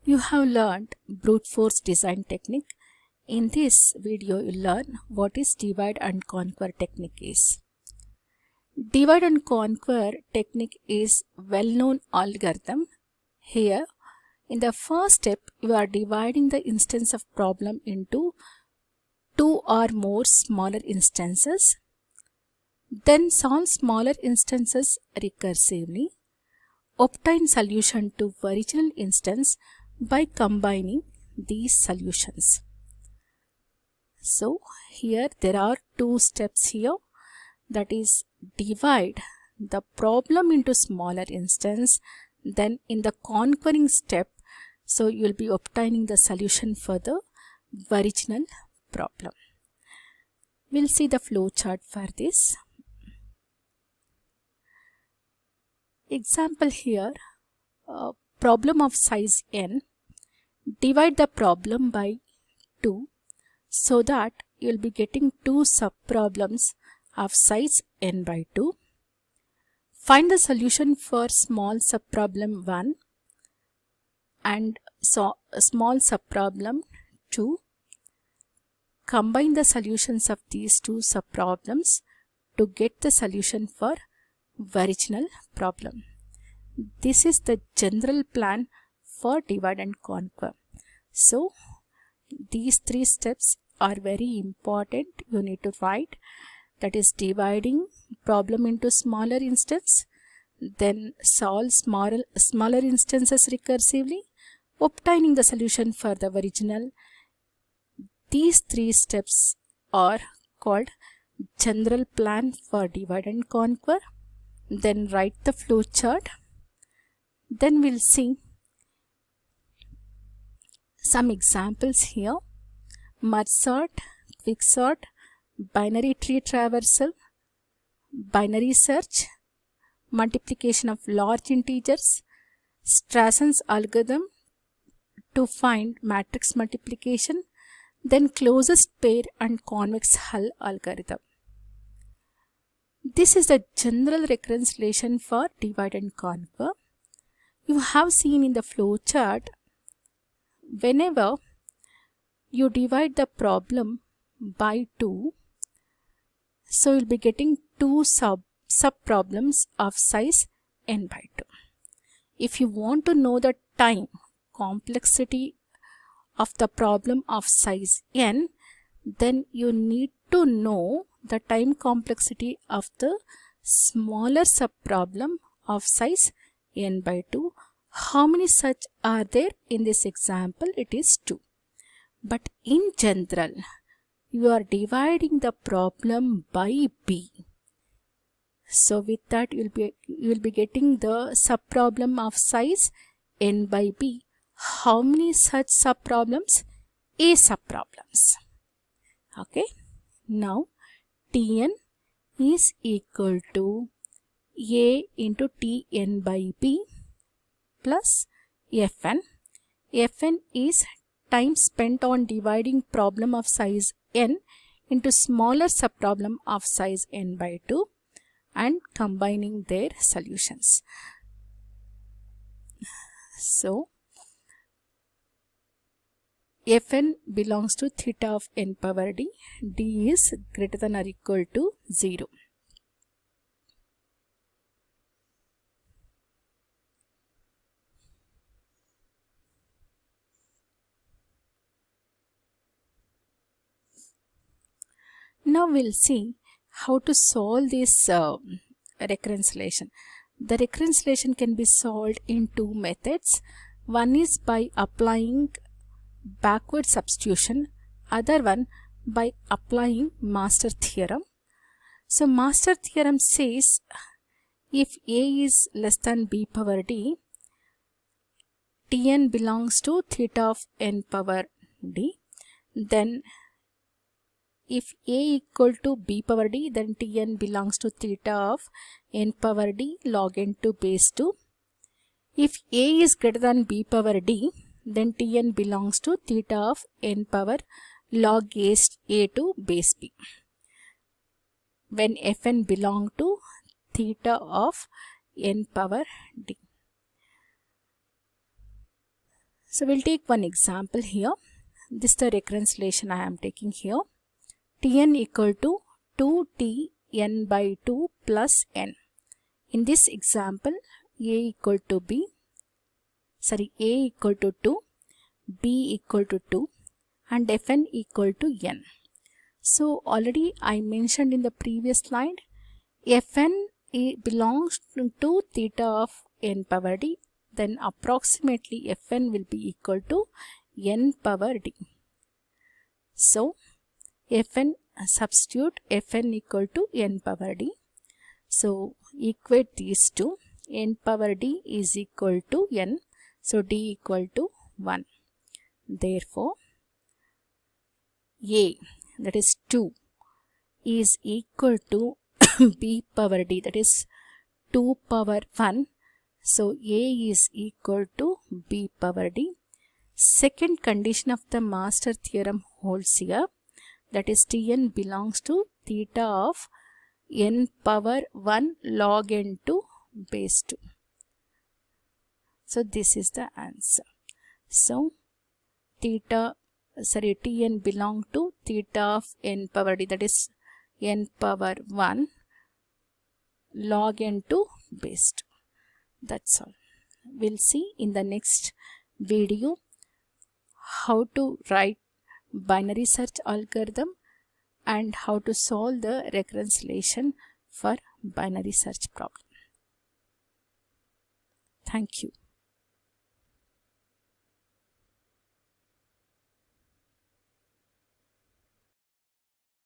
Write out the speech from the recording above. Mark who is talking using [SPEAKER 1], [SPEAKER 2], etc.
[SPEAKER 1] You have learned brute force design technique. In this video, you learn what is divide and conquer technique is. Divide and conquer technique is well-known algorithm. Here, in the first step, you are dividing the instance of problem into two or more smaller instances. Then solve smaller instances recursively. Obtain solution to original instance by combining these solutions. So here there are two steps here, that is divide the problem into smaller instance, then in the conquering step, so you will be obtaining the solution for the original problem. We'll see the flow chart for this. Example here, problem of size n. Divide the problem by 2 so that you will be getting two subproblems of size n by 2. Find the solution for small subproblem 1 and small subproblem 2. Combine the solutions of these two subproblems to get the solution for original problem. This is the general plan for divide and conquer. So these three steps are very important. You need to write, that is dividing problem into smaller instance, then solve smaller instances recursively, obtaining the solution for the original. These three steps are called general plan for divide and conquer. Then write the flow chart. Then we'll see some examples here: merge sort, quick sort, binary tree traversal, binary search, multiplication of large integers, Strassen's algorithm to find matrix multiplication, then closest pair and convex hull algorithm. This is the general recurrence relation for divide and conquer. You have seen in the flow chart, whenever you divide the problem by 2, so you'll be getting two subproblems of size n by 2. If you want to know the time complexity of the problem of size n, then you need to know the time complexity of the smaller subproblem of size n by 2. How many such are there? In this example, it is 2. But in general, you are dividing the problem by b. So with that, you will be getting the subproblem of size n by b. How many such subproblems? A subproblems. Okay. Now Tn is equal to A into Tn by b plus Fn. Fn is time spent on dividing problem of size n into smaller subproblem of size n by 2 and combining their solutions. So Fn belongs to theta of n power d. D is greater than or equal to 0. Now we'll see how to solve this recurrence relation. The recurrence relation can be solved in two methods. One is by applying backward substitution, other one by applying master theorem. So master theorem says if A is less than b power d, Tn belongs to theta of n power d. Then if A equal to b power d, then Tn belongs to theta of n power d log n to base 2. If A is greater than b power d, then Tn belongs to theta of n power log a to base b, when Fn belong to theta of n power d. So we'll take one example here. This is the recurrence relation I am taking here. Tn equal to 2Tn by 2 plus n. In this example, A equal to 2, B equal to 2 and Fn equal to n. So already I mentioned in the previous slide, Fn belongs to theta of n power d, then approximately Fn will be equal to n power d. So Fn, substitute Fn equal to n power d. So equate these two. N power d is equal to n. So d equal to 1. Therefore, A, that is 2, is equal to b power d, that is 2 power 1. So A is equal to b power d. Second condition of the master theorem holds here, that is Tn belongs to theta of n power 1 log n to base 2. So this is the answer. So Tn belong to theta of n power d, that is n power 1 log n to base 2. That's all. We'll see in the next video how to write binary search algorithm and how to solve the recurrence relation for binary search problem. Thank you.